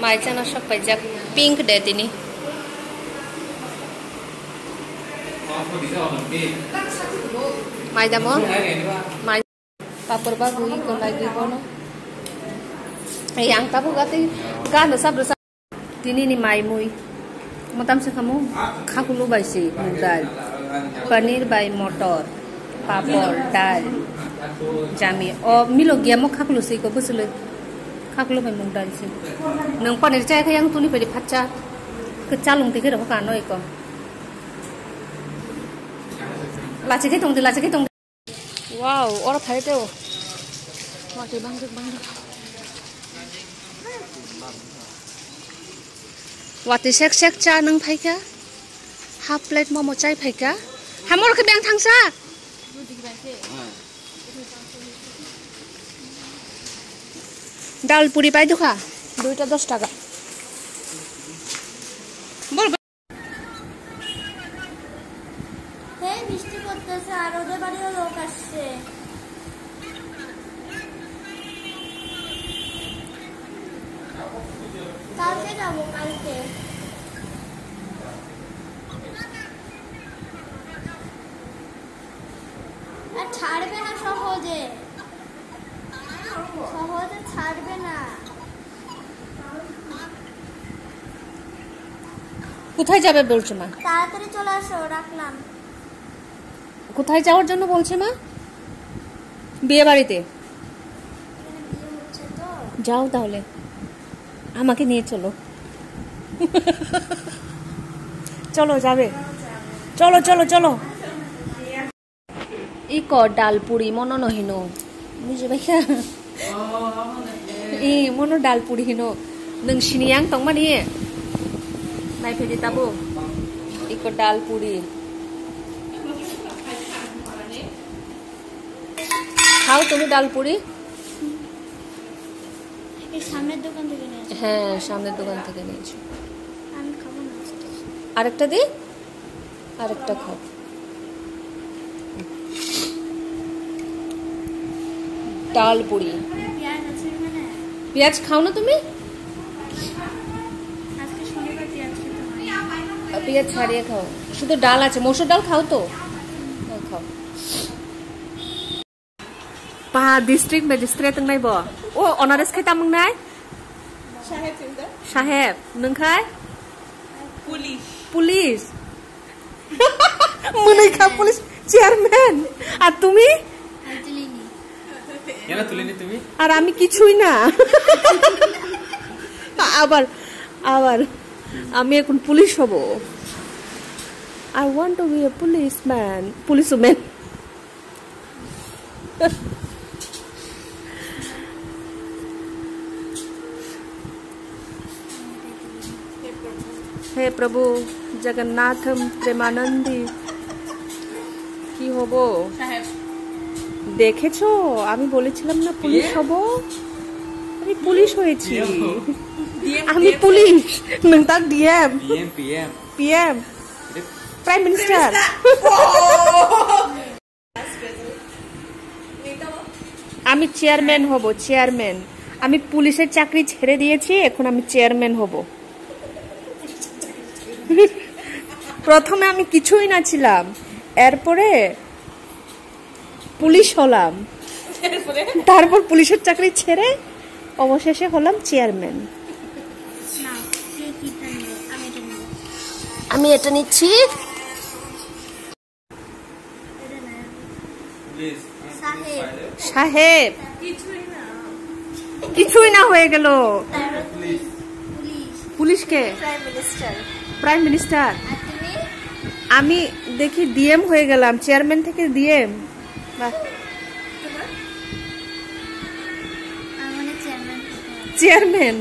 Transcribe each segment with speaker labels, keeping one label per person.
Speaker 1: मायचा ना सब पाहिजे पिंक दे तिनी मायदा मो माय पापर बा गुई को लागी बोनो yang tabu gati gan sabra tini ni mai mui motam se kamu khakulu bai si dal paneer bai motor papor dal jami o milo gya mo khakulu se ko busule khakulu bai mung dal si nang paneer chai khayang tuni pedi phacha ke chalung ti ke ro ka noi ko lache ke tong wow ora phai teo wa te bang Wati sek cha nang phai ka half plate momo chai phai ka hamor ke bang thangsa dal puri pai dukha duita 10 টাকা bol
Speaker 2: he bishti korteche ar ode bariyo lok asche কালকে যাব কালকে আর ছাড়বে না সহজে ছাড়বে না
Speaker 1: কোথায় যাবে বলছো মা
Speaker 2: তাড়াতাড়ি চলে আসো রাখলাম
Speaker 1: কোথায় যাওয়ার জন্য বলছে মা বিয়ে বাড়িতে যাও তাহলে আমাকে নিয়ে চলো চলো যাবে চলো ই ক ডাল পুরি মনো নহিনো বুঝে বাইখা ই মনো ডাল পুরি হিনো नोंसिनि yang tongmani नायफैदो ताबो इ क डाल पुरी খাও তুমি ডাল পুরি
Speaker 2: সামনের দোকান থেকে নিয়েছি
Speaker 1: হ্যাঁ সামনের দোকান থেকে নিয়েছি
Speaker 2: আমি খাবো না
Speaker 1: আরেকটা দি আরেকটা খাও ডাল পুরি
Speaker 2: পেঁয়াজ আছে মানে
Speaker 1: পেঁয়াজ খাও না তুমি
Speaker 2: আজকে শনিবার পেঁয়াজ খেতে হয়
Speaker 1: পেঁয়াজ ছাড়িয়ে খাও শুধু ডাল আছে মসুর ডাল খাও তো খাও পা ডিস্ট্রিক্ট ম্যাজিস্ট্রেট নাই ব ও অনারেস খাইতা মং নাই সাহেব नोंखाय পুলিশ মনে খা পুলিশ চেয়ারম্যান আর তুমি
Speaker 3: তুমি
Speaker 1: আর আমি কিছুই না আবার আমি এখন পুলিশ হব I want to be a policewoman हे प्रभु जगन्नाथ प्रेमानंदी কি হব দেখেছো আমি বলেছিলাম না পুলিশ হব আমি পুলিশ হয়েছি আমি পুলিশ নংতা ডিএম পিএম প্রাইম মিনিস্টার আমি চেয়ারম্যান হব চেয়ারম্যান আমি পুলিশের চাকরি ছেড়ে দিয়েছি এখন আমি চেয়ারম্যান হব প্রথমে আমি কিছুই না ছিলাম এরপরে পুলিশ হলাম তারপর পুলিশের চাকরি ছেড়ে অবশেষে হলাম চেয়ারম্যান আমি এটা নিচ্ছি সাহেব কিছুই না হয়ে গেল পুলিশকে প্রাইম মিনিস্টার আমি দেখি ডিএম হয়ে গেলাম চেয়ারম্যান থেকে ডিএম চেয়ারম্যান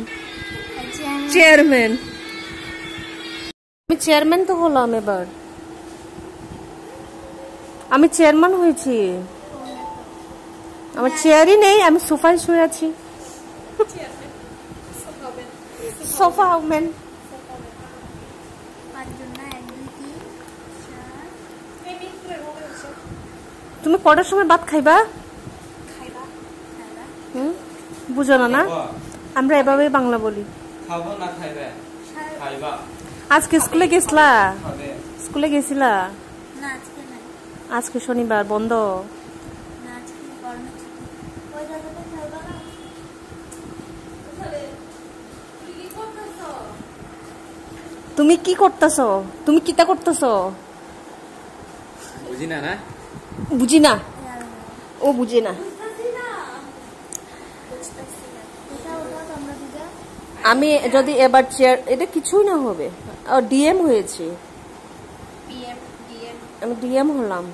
Speaker 1: আমি চেয়ারম্যান তো হলাম এবার আমি চেয়ারম্যান হয়েছি আমার চেয়ারই নেই আমি সোফায় শুয়ে আছি সোফা ওমেন তুমি কটার সময় ভাত খাইবা বুঝো না আমরা এভাবেই বাংলা বলি।
Speaker 3: খাবো না খাইবে? খাইবা।
Speaker 1: আজকে স্কুলে গেছিলা?
Speaker 3: খাবে।
Speaker 1: স্কুলে গেছিলা?
Speaker 2: না আজকে নাই।
Speaker 1: আজকে শনিবার বন্ধ।
Speaker 2: না আজকে গরমে ছুটি। ওই জায়গাটা খাইবা না?
Speaker 1: তুমি কি করতেছো? তুমি কিতা করতেছো?
Speaker 3: বুঝি না না?
Speaker 1: বুঝি না। ও বুঝে না। আমি যদি এবার চেয়ার, এটা কিছুই না হবে। ডিএম হয়েছে। আমি ডিএম হলাম।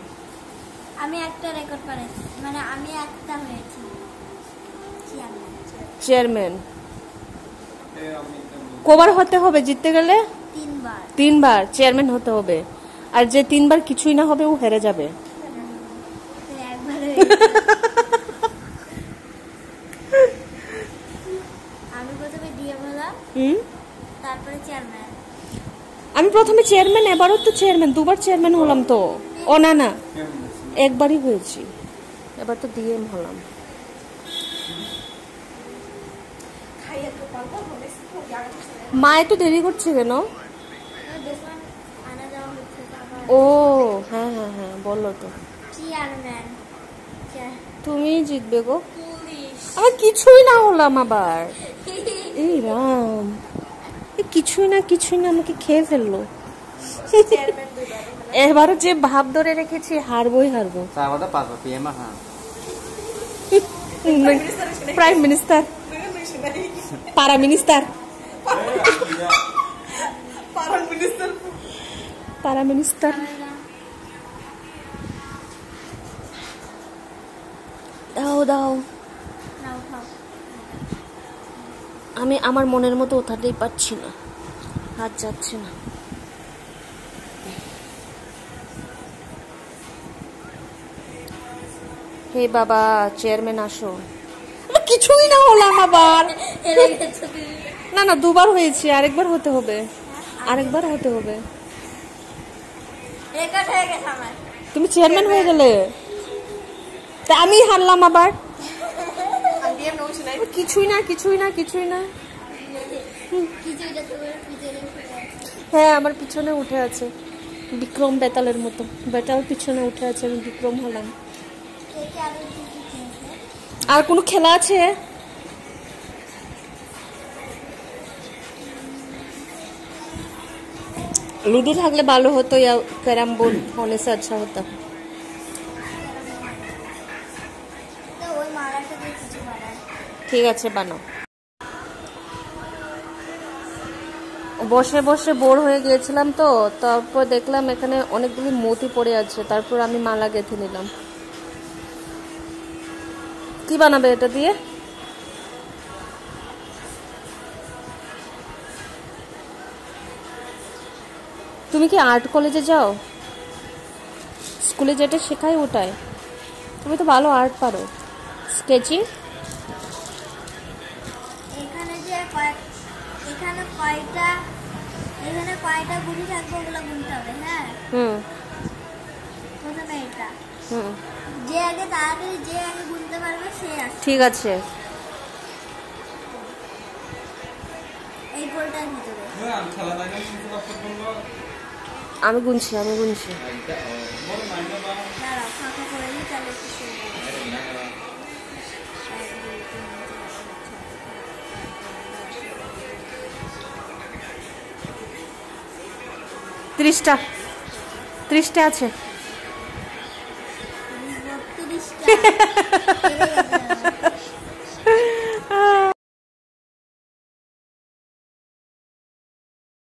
Speaker 2: আমি একটা রেকর্ড করেছি, মানে আমি একটা হয়েছি
Speaker 1: চেয়ারম্যান। কবার হতে হবে জিততে গেলে?
Speaker 2: 3 বার।
Speaker 1: 3 বার চেয়ারম্যান হতে হবে। আর যে 3 বার কিছুই না হবে ও হেরে যাবে।
Speaker 2: একবারে আমি প্রথমে ডিএম হলাম, তারপরে চেয়ারম্যান।
Speaker 1: আমি প্রথমে চেয়ারম্যান, এবারও তো চেয়ারম্যান, 2 বার চেয়ারম্যান হলাম তো। ও না না, একবারই হয়েছি, এবার তো ডিএম হলাম। মা একটু দেরি করছে কেন?
Speaker 2: আনা যাওয়া হচ্ছে আবার।
Speaker 1: ও হ্যাঁ হ্যাঁ হ্যাঁ, বললো তো।
Speaker 2: চেয়ারম্যান।
Speaker 1: তুমি জিতবে গো।
Speaker 2: পুলিশ।
Speaker 1: আমার কিছুই না হলাম আবার। এই রাম, কিছুই না আমাকে খেয়ে ফেললো। এবারও যে ভাব ধরে রেখেছি হারবোই হারবো।
Speaker 3: সাবাদা পাসবা পিএম হ্যাঁ।
Speaker 1: প্রাইম মিনিস্টার, পারা মিনিস্টার, পারা মিনিস্টার। দাও দাও, আমি আমার মনের মতো ওঠাতেই পারছি না, হাত যাচ্ছে না। হে বাবা চেয়ারম্যান আসো। কিছুই না হলাম আবার। না না, 2 বার হয়েছে, আরেকবার হতে হবে, আরেকবার হতে হবে। তুমি চেয়ারম্যান হয়ে গেলে, তা আমি হারলাম আবার। কিছুই না। হ্যাঁ, আমার পিছনে উঠে আছে বিক্রম বেতালের মতো। বেতাল পিছনে উঠে আছে, আমি বিক্রম হলাম। আর কোনো খেলা আছে? लूडो থাকলে ভালো হতো, या कैरम बोर्ड होने से अच्छा होता। ঠিক আছে বানাও। বসে বসে বোর হয়ে গিয়েছিলাম তো, তারপর দেখলাম এখানে অনেকগুলি মতি পড়ে আছে, তারপর আমি মালা গেঁথে নিলাম। কি বানাবে এটা দিয়ে? তুমি কি আর্ট কলেজে যাও? স্কুলে যেটা শেখায় ওটাই? তুমি তো ভালো আর্ট পারো। স্কেচিং?
Speaker 2: এখানে কয়টা গুলি থাকবে ওগুলো গুনতে হবে। হ্যাঁ, প্রথমে এটা। যে আগে তাড়াতাড়ি যে আগে গুনতে পারবে সে আসবে।
Speaker 1: ঠিক আছে।
Speaker 2: এই গোলটার ভিতরে
Speaker 1: আমি গুনছি।
Speaker 2: দাঁড়াও, ফাঁকা করে দিই, তাহলে একটু সুবিধা হবে।
Speaker 1: 30টা আছে।
Speaker 2: 32টা।